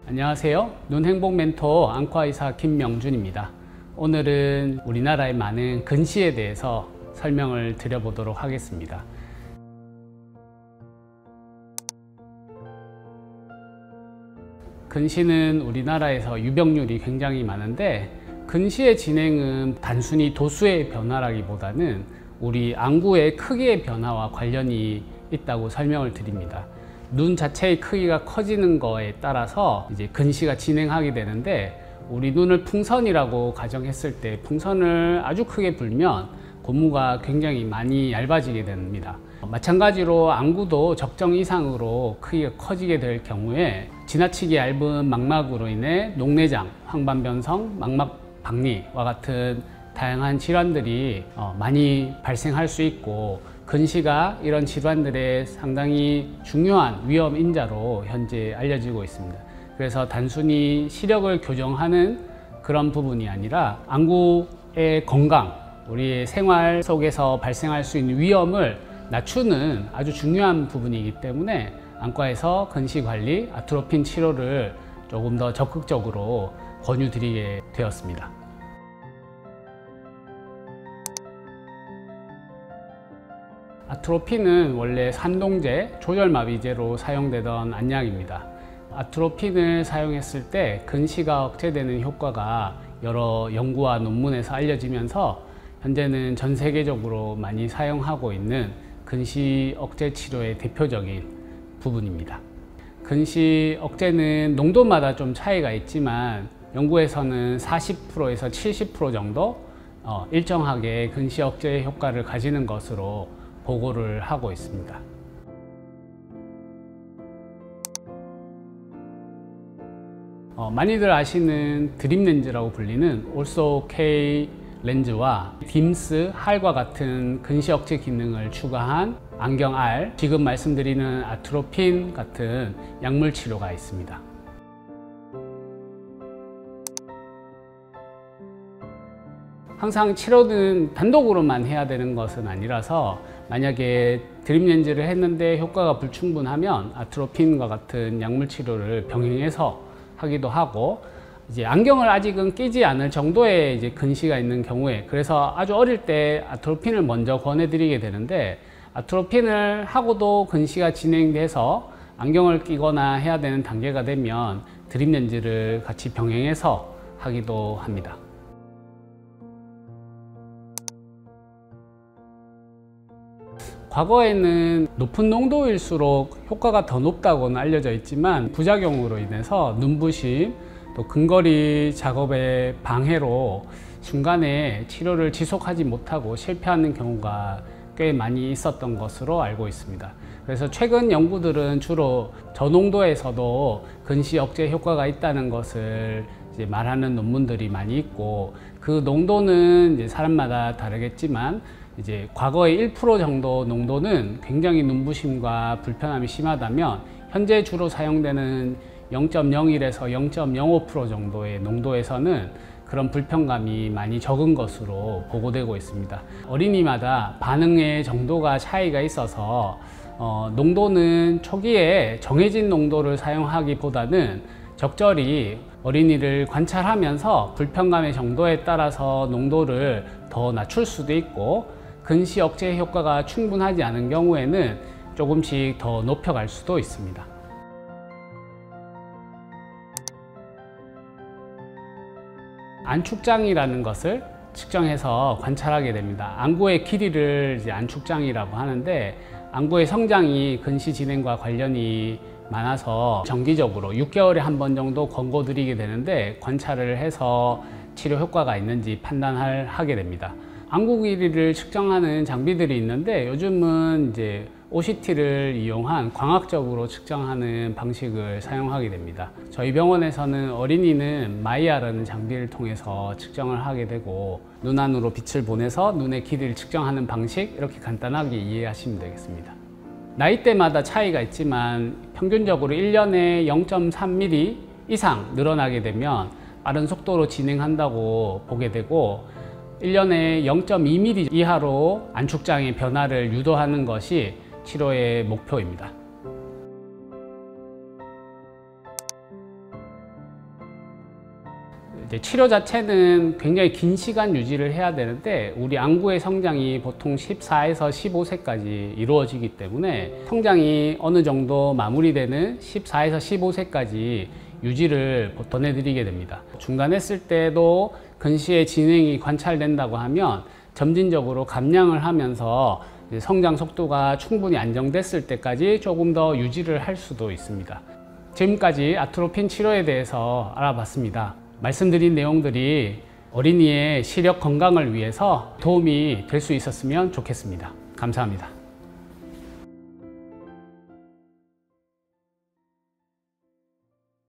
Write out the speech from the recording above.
안녕하세요. 눈행복 멘토 안과의사 김명준입니다. 오늘은 우리나라의 많은 근시에 대해서 설명을 드려보도록 하겠습니다. 근시는 우리나라에서 유병률이 굉장히 많은데, 근시의 진행은 단순히 도수의 변화라기보다는 우리 안구의 크기의 변화와 관련이 있다고 설명을 드립니다. 눈 자체의 크기가 커지는 거에 따라서 이제 근시가 진행하게 되는데, 우리 눈을 풍선이라고 가정했을 때 풍선을 아주 크게 불면 고무가 굉장히 많이 얇아지게 됩니다. 마찬가지로 안구도 적정 이상으로 크기가 커지게 될 경우에 지나치게 얇은 망막으로 인해 녹내장, 황반변성, 망막 박리와 같은 다양한 질환들이 많이 발생할 수 있고, 근시가 이런 질환들의 상당히 중요한 위험 인자로 현재 알려지고 있습니다. 그래서 단순히 시력을 교정하는 그런 부분이 아니라 안구의 건강, 우리의 생활 속에서 발생할 수 있는 위험을 낮추는 아주 중요한 부분이기 때문에 안과에서 근시 관리, 아트로핀 치료를 조금 더 적극적으로 권유드리게 되었습니다. 아트로핀은 원래 산동제, 조절마비제로 사용되던 안약입니다. 아트로핀을 사용했을 때 근시가 억제되는 효과가 여러 연구와 논문에서 알려지면서 현재는 전 세계적으로 많이 사용하고 있는 근시 억제 치료의 대표적인 부분입니다. 근시 억제는 농도마다 좀 차이가 있지만 연구에서는 40%에서 70% 정도 일정하게 근시 억제 효과를 가지는 것으로 보고를 하고 있습니다. 많이들 아시는 드림 렌즈라고 불리는 올소 K 렌즈와 딤스, 할과 같은 근시 억제 기능을 추가한 안경 R, 지금 말씀드리는 아트로핀 같은 약물 치료가 있습니다. 항상 치료는 단독으로만 해야 되는 것은 아니라서, 만약에 드림 렌즈를 했는데 효과가 불충분하면 아트로핀과 같은 약물 치료를 병행해서 하기도 하고, 이제 안경을 아직은 끼지 않을 정도의 이제 근시가 있는 경우에, 그래서 아주 어릴 때 아트로핀을 먼저 권해드리게 되는데, 아트로핀을 하고도 근시가 진행돼서 안경을 끼거나 해야 되는 단계가 되면 드림 렌즈를 같이 병행해서 하기도 합니다. 과거에는 높은 농도일수록 효과가 더 높다고는 알려져 있지만, 부작용으로 인해서 눈부심, 또 근거리 작업의 방해로 중간에 치료를 지속하지 못하고 실패하는 경우가 꽤 많이 있었던 것으로 알고 있습니다. 그래서 최근 연구들은 주로 저농도에서도 근시 억제 효과가 있다는 것을 이제 말하는 논문들이 많이 있고, 그 농도는 이제 사람마다 다르겠지만, 이제 과거의 1% 정도 농도는 굉장히 눈부심과 불편함이 심하다면, 현재 주로 사용되는 0.01에서 0.05% 정도의 농도에서는 그런 불편감이 많이 적은 것으로 보고되고 있습니다. 어린이마다 반응의 정도가 차이가 있어서 농도는 초기에 정해진 농도를 사용하기보다는 적절히 어린이를 관찰하면서 불편감의 정도에 따라서 농도를 더 낮출 수도 있고, 근시 억제 효과가 충분하지 않은 경우에는 조금씩 더 높여갈 수도 있습니다. 안축장이라는 것을 측정해서 관찰하게 됩니다. 안구의 길이를 이제 안축장이라고 하는데, 안구의 성장이 근시 진행과 관련이 많아서 정기적으로 6개월에 한 번 정도 권고드리게 되는데, 관찰을 해서 치료 효과가 있는지 판단하게 됩니다. 안구 길이를 측정하는 장비들이 있는데, 요즘은 이제 OCT를 이용한 광학적으로 측정하는 방식을 사용하게 됩니다. 저희 병원에서는 어린이는 마이아라는 장비를 통해서 측정을 하게 되고, 눈 안으로 빛을 보내서 눈의 길이를 측정하는 방식, 이렇게 간단하게 이해하시면 되겠습니다. 나이대마다 차이가 있지만 평균적으로 1년에 0.3mm 이상 늘어나게 되면 빠른 속도로 진행한다고 보게 되고, 1년에 0.2mm 이하로 안축장의 변화를 유도하는 것이 치료의 목표입니다. 치료 자체는 굉장히 긴 시간 유지를 해야 되는데 우리 안구의 성장이 보통 14에서 15세까지 이루어지기 때문에 성장이 어느 정도 마무리되는 14에서 15세까지 유지를 보내드리게 됩니다. 중단했을 때도 근시의 진행이 관찰된다고 하면 점진적으로 감량을 하면서 성장 속도가 충분히 안정됐을 때까지 조금 더 유지를 할 수도 있습니다. 지금까지 아트로핀 치료에 대해서 알아봤습니다. 말씀드린 내용들이 어린이의 시력 건강을 위해서 도움이 될 수 있었으면 좋겠습니다. 감사합니다.